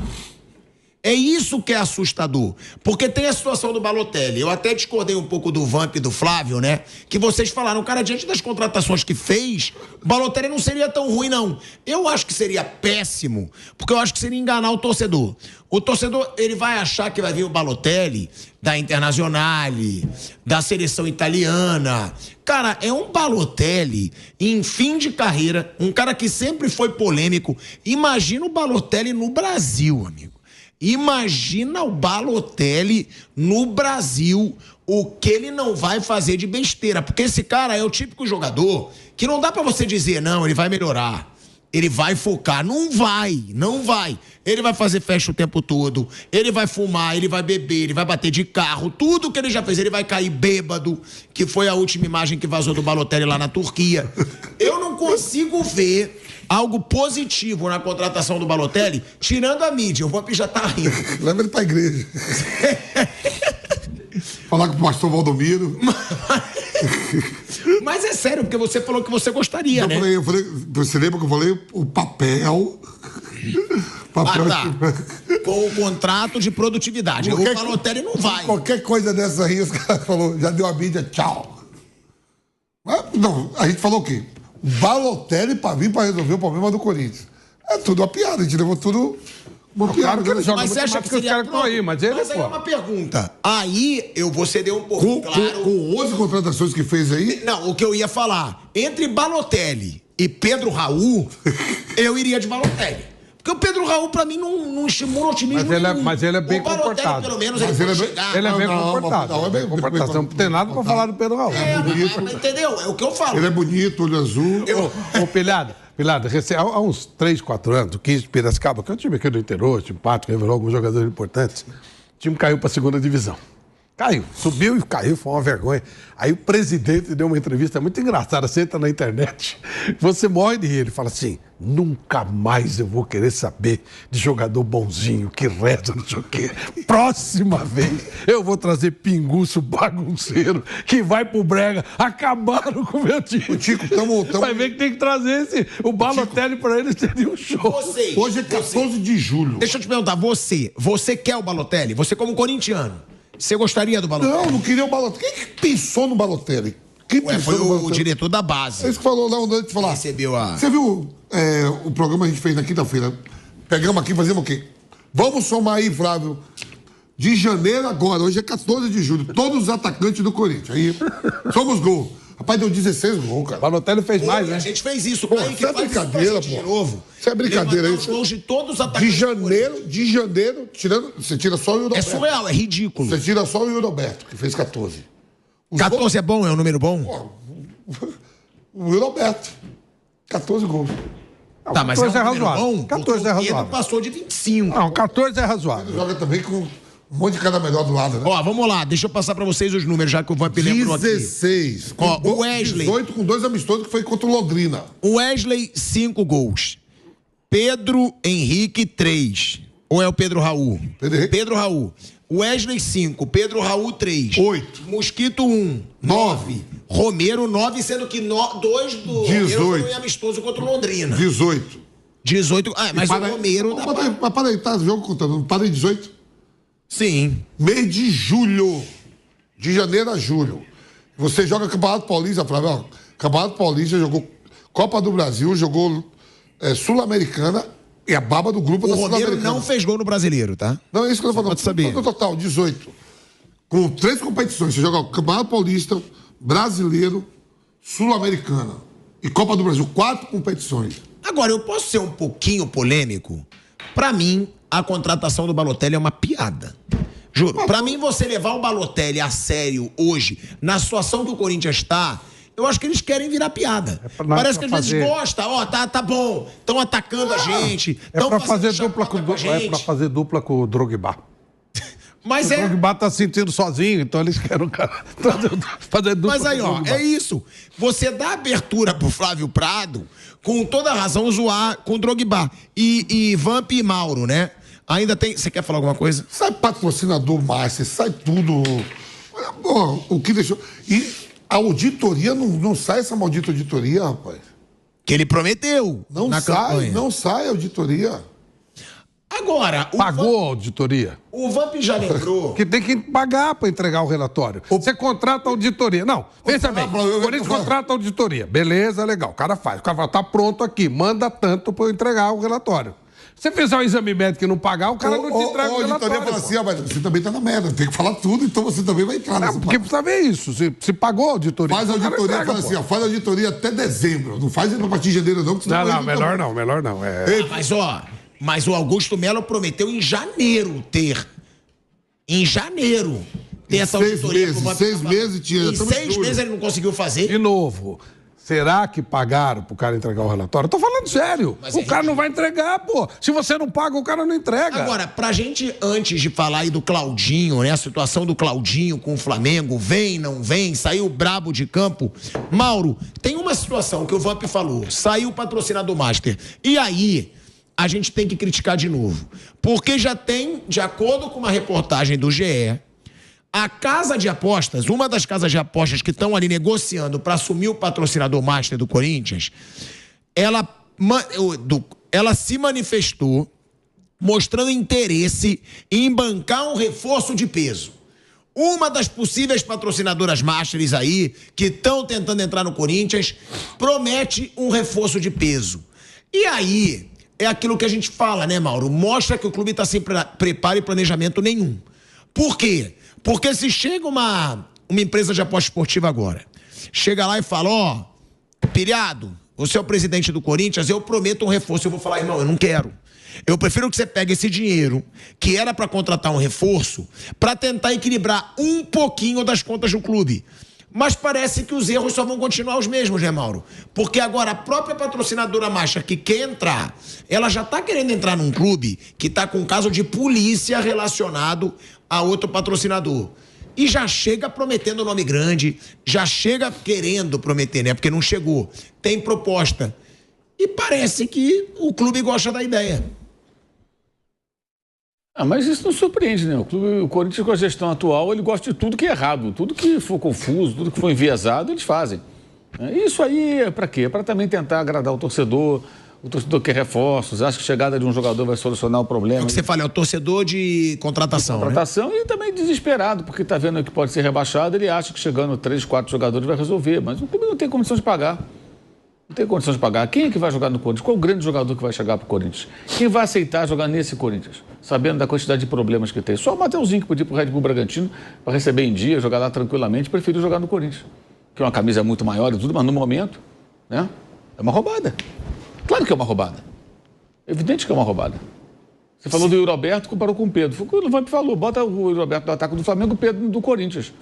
É isso que é assustador. Porque tem a situação do Balotelli. Eu até discordei um pouco do Vamp e do Flávio, né? Que vocês falaram, cara, diante das contratações que fez, o Balotelli não seria tão ruim, não. Eu acho que seria péssimo, porque eu acho que seria enganar o torcedor. O torcedor, ele vai achar que vai vir o Balotelli da Internazionale, da seleção italiana. Cara, é um Balotelli em fim de carreira, um cara que sempre foi polêmico. Imagina o Balotelli no Brasil, amigo. Imagina o Balotelli no Brasil, o que ele não vai fazer de besteira. Porque esse cara é o típico jogador que não dá pra você dizer, não, ele vai melhorar. Ele vai focar. Não vai. Ele vai fazer festa o tempo todo. Ele vai fumar, ele vai beber, ele vai bater de carro. Tudo que ele já fez, ele vai cair bêbado, que foi a última imagem que vazou do Balotelli lá na Turquia. Eu não consigo ver algo positivo na contratação do Balotelli, tirando a mídia. O Vamp já tá rindo.
Leva ele pra igreja. Falar com o pastor Valdomiro.
Mas é sério, porque você falou que você gostaria, né?
Eu falei, você lembra que eu falei? O papel...
Tá. com o contrato de produtividade. O Balotelli não vai.
Qualquer coisa dessa aí, os caras falaram, já deu a mídia, tchau. Mas, não, a gente falou o quê? O Balotelli pra vir pra resolver o problema do Corinthians. É tudo uma piada, a gente levou tudo uma piada.
Claro que ele joga
Mas
muito
você acha
mais
que
que os
seria
caras que estão aí, mas ele,
Mas aí
pô.
é uma pergunta. Aí eu vou ceder um pouco, claro.
Com 11 contratações que fez aí,
Não, o que eu ia falar, entre Balotelli e Pedro Raul, eu iria de Balotelli. Porque o Pedro Raul, pra mim, não estimula otimismo nenhum.
Mas ele é bem
o Balotelli,
comportado.
pelo menos,
Mas
ele
ele é
pode
bem-
chegar.
Ele é bem
Não,
comportado.
não, é bem
comportado. Você não tem nada pra falar do Pedro Raul.
Mas entendeu? É o que eu falo.
ele é bonito, olho azul.
Ô, Pilhada, há uns 3, 4 anos, o 15 de Piracicaba, que é um time aqui do interior, simpático, revelou alguns jogadores importantes, o time caiu pra 2ª divisão. Caiu, subiu e caiu, foi uma vergonha. Aí o presidente deu uma entrevista muito engraçada, você entra na internet, você morre de rir, ele fala assim, nunca mais eu vou querer saber de jogador bonzinho, que reza, não sei o quê. Próxima vez eu vou trazer pinguço bagunceiro, que vai pro brega, acabaram com o meu time.
Tico, tamo-
Vai ver que tem que trazer o Balotelli pra ele, seria um show.
Vocês,
Hoje é 14 de julho.
Deixa eu te perguntar, você quer o Balotelli? Você como corintiano, você gostaria do Balotelli?
Não queria o Balotelli. Quem que pensou no Balotelli? Quem
Ué,
pensou
foi
no
o
Balotelli?
diretor da
É
base.
isso que falou lá onde a gente falar.
Recebeu a...
Você viu o programa que a gente fez na quinta-feira? Pegamos aqui, fazemos o quê? Vamos somar aí, Flávio. De janeiro agora, hoje é 14 de julho, todos os atacantes do Corinthians. Aí, somos gol. Rapaz, deu 16 gols,
O
cara.
Balotelli fez mais,
A
né?
gente fez isso.
Pô,
Kaique,
isso é
faz
brincadeira,
pra gente
pô.
de novo.
Isso é brincadeira,
Levantar
isso.
os gols de todos os atacantes.
De janeiro, tirando, você tira só o Yuri
É
Alberto.
surreal, é ridículo.
Você tira só o Yuri Alberto, que fez 14.
14 é bom? É um número bom?
O Yuri Alberto. 14 gols.
Tá, mas é um
14 é
número
razoável.
bom?
14 é
porque o Pedro
razoável.
passou de 25.
Não, 14 é razoável.
Joga também com um monte de cara melhor do lado, né?
Ó, vamos lá, deixa eu passar pra vocês os números, já que o Vamp lembrou aqui.
16.
Ó,
Com
o Wesley.
18 com 2 amistosos que foi contra o Londrina.
Wesley, 5 gols. Pedro Henrique, 3. Ou é o Pedro Raul?
Pedro Henrique.
Pedro Raul. Wesley, 5. Pedro Raul, 3.
8.
Mosquito, 1. 9. Romero, 9, sendo que 2 do Romero
18.
foram em amistoso contra o Londrina.
18.
18. Ah, mas o Romero...
Mas para aí, tá o jogo contando. Para aí, 18.
Sim.
Mês de julho. De janeiro a julho. Você joga Campeonato Paulista, Flávio. Ó, Campeonato Paulista, jogou Copa do Brasil, jogou Sul-Americana e a baba do grupo
O
da
Romero
Sul-Americana.
não fez gol no Brasileiro, tá?
Não, é isso que eu tô falando.
Pode saber.
No total, 18. Com 3 competições. Você joga o Campeonato Paulista, Brasileiro, Sul-Americana e Copa do Brasil. 4 competições.
Agora, eu posso ser um pouquinho polêmico? Pra mim, a contratação do Balotelli é uma piada. Juro. Pra mim, você levar o Balotelli a sério hoje, na situação que o Corinthians está, eu acho que eles querem virar piada. Parece que às vezes gosta. Ó, tá bom. Estão atacando a gente.
É pra fazer
dupla
dupla com o Drogba.
Mas
O
é...
Drogba tá se sentindo sozinho, então eles querem o cara fazer dupla
Mas aí,
com o
ó,
Drogba.
é isso. Você dá abertura pro Flávio Prado, com toda razão, zoar com o Drogba. E Vamp e Mauro, né? Ainda tem... Você quer falar alguma coisa?
Sai patrocinador Márcio, sai tudo. Ó, o que deixou. E a auditoria, não sai essa maldita auditoria, rapaz.
Que ele prometeu
Não
na
sai,
campanha.
não sai a auditoria.
Agora,
Pagou a auditoria?
O Vamp já lembrou...
Que tem que pagar para entregar o relatório. Você contrata a auditoria. Não, pensa bem. O Corinthians contrata a auditoria. Beleza, legal. O cara faz. O cara fala, tá pronto aqui. Manda tanto para eu entregar o relatório. Se você fizer um exame médico e não pagar, o cara não te entrega o
A auditoria
relatório.
fala assim, mas você também tá na merda, tem que falar tudo, então você também vai entrar nessa
Porque precisa ver isso. Se pagou a auditoria.
Faz a
o cara
auditoria,
entrega,
fala assim,
pô.
ó, faz a auditoria até dezembro. Não faz a partir de janeiro, não, porque senão
Não,
vai-
melhor não, melhor não. É...
Mas o Augusto Melo prometeu em janeiro ter. Em janeiro. Ter essa
6
auditoria.
meses,
pro Vamp
6
falar.
meses tinha,
Em
estamos em
6
julho.
meses ele não conseguiu fazer.
De novo, será que pagaram pro cara entregar o relatório? Eu tô falando sério.
Mas
O cara não vai entregar, pô. Se você não paga, o cara não entrega.
Agora, pra gente, antes de falar aí do Claudinho, né? A situação do Claudinho com o Flamengo, vem, não vem, saiu brabo de campo. Mauro, tem uma situação que o Vamp falou, saiu o patrocinador Master. E aí, a gente tem que criticar de novo. Porque já tem, de acordo com uma reportagem do GE, a casa de apostas, uma das casas de apostas que estão ali negociando para assumir o patrocinador Master do Corinthians, ela se manifestou mostrando interesse em bancar um reforço de peso. Uma das possíveis patrocinadoras masters aí, que estão tentando entrar no Corinthians, promete um reforço de peso. E aí, é aquilo que a gente fala, né, Mauro? Mostra que o clube está sem preparo e planejamento nenhum. Por quê? Porque se chega uma empresa de aposta esportiva agora, chega lá e fala, ó, Piriado, você é o presidente do Corinthians, eu prometo um reforço. Eu vou falar, irmão, eu não quero. Eu prefiro que você pegue esse dinheiro, que era para contratar um reforço, para tentar equilibrar um pouquinho das contas do clube. Mas parece que os erros só vão continuar os mesmos, né, Mauro? Porque agora a própria patrocinadora master que quer entrar, ela já está querendo entrar num clube que está com um caso de polícia relacionado a outro patrocinador. E já chega prometendo nome grande, já chega querendo prometer, né? Porque não chegou. Tem proposta. E parece que o clube gosta da ideia.
Mas isso não surpreende, né? O Corinthians, com a gestão atual, ele gosta de tudo que é errado. Tudo que for confuso, tudo que for enviesado, eles fazem. Isso aí é para quê? É para também tentar agradar o torcedor. O torcedor quer reforços, acha que a chegada de um jogador vai solucionar o problema.
É o que você fala, é o torcedor de contratação.
Né? E também desesperado, porque está vendo que pode ser rebaixado, ele acha que chegando 3, 4 jogadores vai resolver. Mas o clube não tem condição de pagar. Não tem condição de pagar. Quem é que vai jogar no Corinthians? Qual o grande jogador que vai chegar para o Corinthians? Quem vai aceitar jogar nesse Corinthians? Sabendo da quantidade de problemas que tem. Só o Mateuzinho que podia ir para o Red Bull Bragantino para receber em dia, jogar lá tranquilamente, preferiu jogar no Corinthians. Que é uma camisa muito maior e tudo, mas no momento, né? É uma roubada. Claro que é uma roubada. Evidente que é uma roubada. Você falou do Yuri Alberto, comparou com o Pedro. O Luvamp falou, bota o Yuri Alberto no ataque do Flamengo, o Pedro do Corinthians.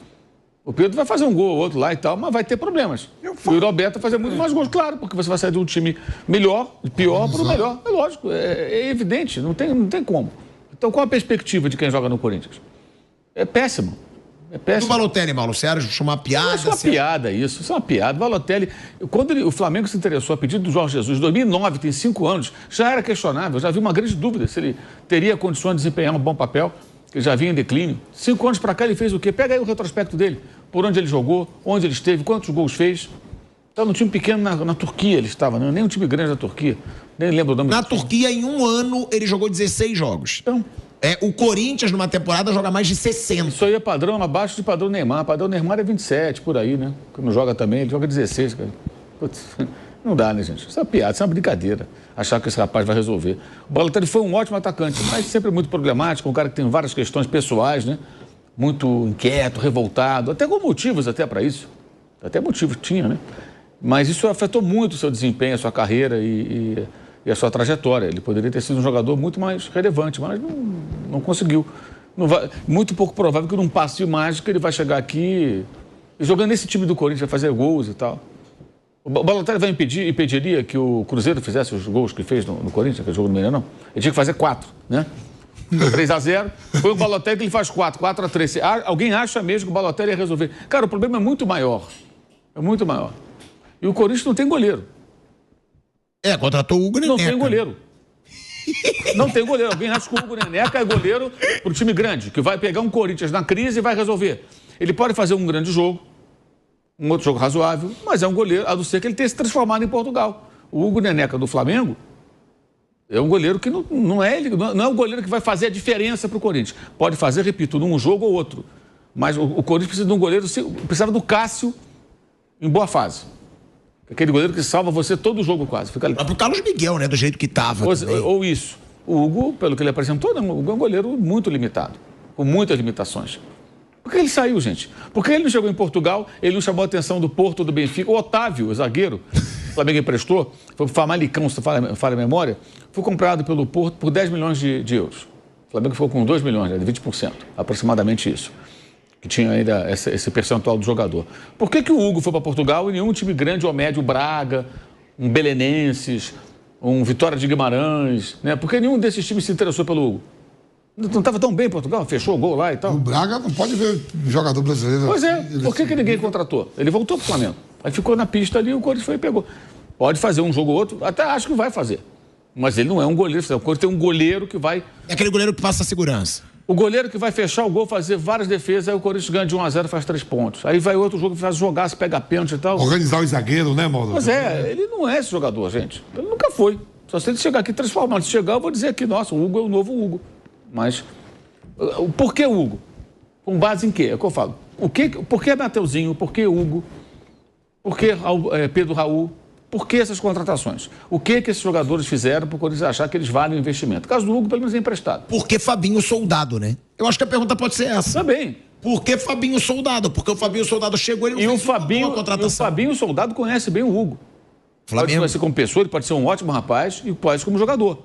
O Pedro vai fazer um gol ou outro lá e tal, mas vai ter problemas. O Yuri Alberto vai fazer muito mais gols, claro, porque você vai sair de um time melhor, pior, para o melhor. É lógico, é evidente, não tem como. Então qual a perspectiva de quem joga no Corinthians? É péssimo. É péssimo.
Do Balotelli, Mauro, você acha uma piada?
Isso é uma piada, isso é uma piada. O Balotelli, quando o Flamengo se interessou a pedido do Jorge Jesus, em 2009, tem 5 anos, já era questionável, já havia uma grande dúvida se ele teria condições de desempenhar um bom papel, que ele já vinha em declínio. 5 anos para cá ele fez o quê? Pega aí o retrospecto dele, por onde ele jogou, onde ele esteve, quantos gols fez. Estava num time pequeno na Turquia, ele estava, nem um time grande na Turquia, nem lembro o nome.
Na Turquia, em um ano, ele jogou 16 jogos.
Então...
o Corinthians, numa temporada, joga mais de 60.
Isso aí é padrão abaixo de padrão Neymar. Padrão Neymar é 27, por aí, né? Que não joga também, ele joga 16, cara. Putz, não dá, né, gente? Isso é uma piada, isso é uma brincadeira. Achar que esse rapaz vai resolver. O Balotelli foi um ótimo atacante, mas sempre muito problemático, um cara que tem várias questões pessoais, né? Muito inquieto, revoltado, até com motivos até para isso. Até motivos tinha, né? Mas isso afetou muito o seu desempenho, a sua carreira e a sua trajetória. Ele poderia ter sido um jogador muito mais relevante, mas não conseguiu. Muito pouco provável que num passe mágico ele vai chegar aqui e jogando nesse time do Corinthians, vai fazer gols e tal. O Balotelli vai impediria que o Cruzeiro fizesse os gols que fez no Corinthians, que é o jogo do Mineirão? Ele tinha que fazer 4, né? 3-0, foi o Balotelli que ele faz 4-3. Alguém acha mesmo que o Balotelli ia resolver? Cara, o problema é muito maior. É muito maior. E o Corinthians não tem goleiro.
Contratou o Hugo Neneca.
Não tem goleiro. Não tem goleiro. Alguém acha que o Hugo Neneca é goleiro para o time grande, que vai pegar um Corinthians na crise e vai resolver. Ele pode fazer um grande jogo, um outro jogo razoável, mas é um goleiro, a não ser que ele tenha se transformado em Portugal. O Hugo Neneca do Flamengo é um goleiro que não é um goleiro que vai fazer a diferença para o Corinthians. Pode fazer, repito, num jogo ou outro. Mas o Corinthians precisa de um goleiro, precisava do Cássio em boa fase. Aquele goleiro que salva você todo o jogo quase. Fica ali.
Mas pro Carlos Miguel, né? Do jeito que tava.
Ou isso. O Hugo, pelo que ele apresentou, né? O Hugo é um goleiro muito limitado. Com muitas limitações. Por que ele saiu, gente? Porque ele não chegou em Portugal, ele não chamou a atenção do Porto, do Benfica. O Otávio, o zagueiro, o Flamengo emprestou, foi pro Famalicão, se fala a memória, foi comprado pelo Porto por 10 milhões de euros. O Flamengo ficou com 2 milhões, né? De 20%. Aproximadamente isso. Que tinha ainda esse percentual do jogador. Por que o Hugo foi para Portugal e nenhum time grande ou médio, Braga, um Belenenses, um Vitória de Guimarães, né? Por que nenhum desses times se interessou pelo Hugo? Não estava tão bem em Portugal? Fechou o gol lá e tal?
O Braga não pode ver jogador brasileiro.
Pois é, por que ninguém contratou? Ele voltou para o Flamengo. Aí ficou na pista ali, o Corinthians foi e pegou. Pode fazer um jogo ou outro, até acho que vai fazer. Mas ele não é um goleiro. O Corinthians tem um goleiro que vai...
É aquele goleiro que passa a segurança.
O goleiro que vai fechar o gol, fazer várias defesas, aí o Corinthians ganha de 1-0 e faz 3 pontos. Aí vai outro jogo que faz jogaço, pega pênalti e tal.
Organizar o zagueiro, né, Mauro?
Mas ele não é esse jogador, gente. Ele nunca foi. Só se ele chegar aqui transformado. Se chegar, eu vou dizer aqui, nossa, o Hugo é o novo Hugo. Mas, por que Hugo? Com base em quê? É o que eu falo. Por que Mateuzinho? Por que Hugo? Por que Pedro Raul? Por que essas contratações? O que esses jogadores fizeram para o Corinthians achar que eles valem o investimento? O caso do Hugo, pelo menos, é emprestado.
Por que Fabinho Soldado, né? Eu acho que a pergunta pode ser essa.
Também.
Por que Fabinho Soldado? Porque o Fabinho Soldado chegou e não fez uma contratação.
E o Fabinho Soldado conhece bem o Hugo. Pode conhecer como pessoa, ele pode ser um ótimo rapaz e pode ser como jogador.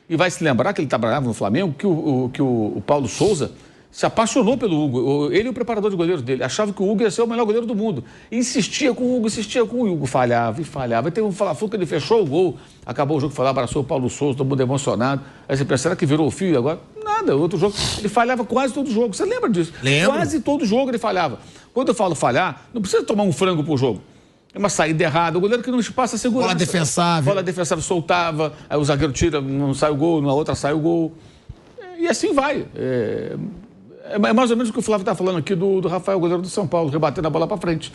E vai se lembrar que ele trabalhava no Flamengo, que o Paulo Souza se apaixonou pelo Hugo. Ele e o preparador de goleiros dele achavam que o Hugo ia ser o melhor goleiro do mundo. Insistia com o Hugo, e o Hugo falhava e falhava. Aí teve um fla-flu que ele fechou o gol, acabou o jogo, foi lá, abraçou o Paulo Souza, todo mundo emocionado. Aí você pensa, será que virou o fio agora? Nada, outro jogo. Ele falhava quase todo jogo. Você lembra disso?
Lembro.
Quase todo jogo ele falhava. Quando eu falo falhar, não precisa tomar um frango pro jogo. É uma saída errada, o goleiro que não passa a segurança. Bola defensável, soltava, aí o zagueiro tira, não sai o gol, na outra sai o gol. E assim vai. É mais ou menos o que o Flávio está falando aqui do Rafael, goleiro do São Paulo, rebatendo a bola para frente.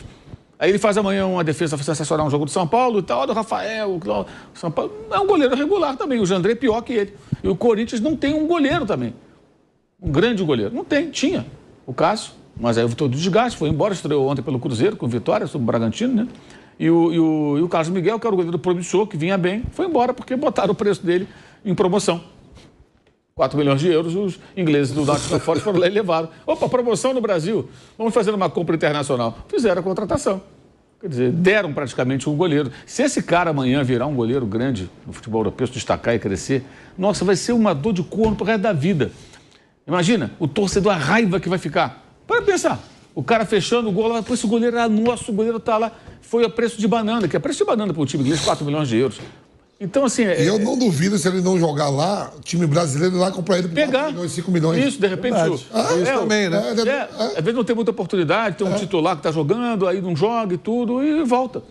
Aí ele faz amanhã uma defesa sensacional no jogo do São Paulo e tal, do Rafael, o São Paulo. É um goleiro regular também, o Jandrei é pior que ele. E o Corinthians não tem um goleiro também. Um grande goleiro. Não tem, tinha. O Cássio. Mas aí todo desgaste, foi embora, estreou ontem pelo Cruzeiro, com vitória sobre o Bragantino, né? E o Carlos Miguel, que era o goleiro promissor, que vinha bem, foi embora porque botaram o preço dele em promoção. 4 milhões de euros, os ingleses do Nottingham Forest foram lá e levaram. Opa, promoção no Brasil, vamos fazer uma compra internacional. Fizeram a contratação. Quer dizer, deram praticamente um goleiro. Se esse cara amanhã virar um goleiro grande no futebol europeu, se destacar e crescer, nossa, vai ser uma dor de corno pro resto da vida. Imagina, o torcedor, a raiva que vai ficar. Para pensar, o cara fechando o gol lá, esse goleiro era nosso, o goleiro está lá, foi a preço de banana, que é preço de banana para o time inglês, 4 milhões de euros. Então, assim...
E eu não duvido, se ele não jogar lá, o time brasileiro ir lá comprar ele por 4 milhões, 5 milhões.
Isso, de repente...
Isso também, né?
Às vezes não tem muita oportunidade, tem um titular que está jogando, aí não joga e tudo, e volta.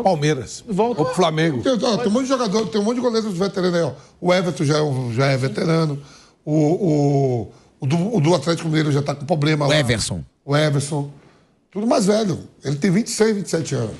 Palmeiras.
Volta.
O Flamengo.
Tem um monte de jogador, tem um monte de goleiros veteranos aí, ó. O Everton já é veterano. O do Atlético Mineiro já está com problema lá.
O Everson.
Tudo mais velho. Ele tem 26, 27 anos.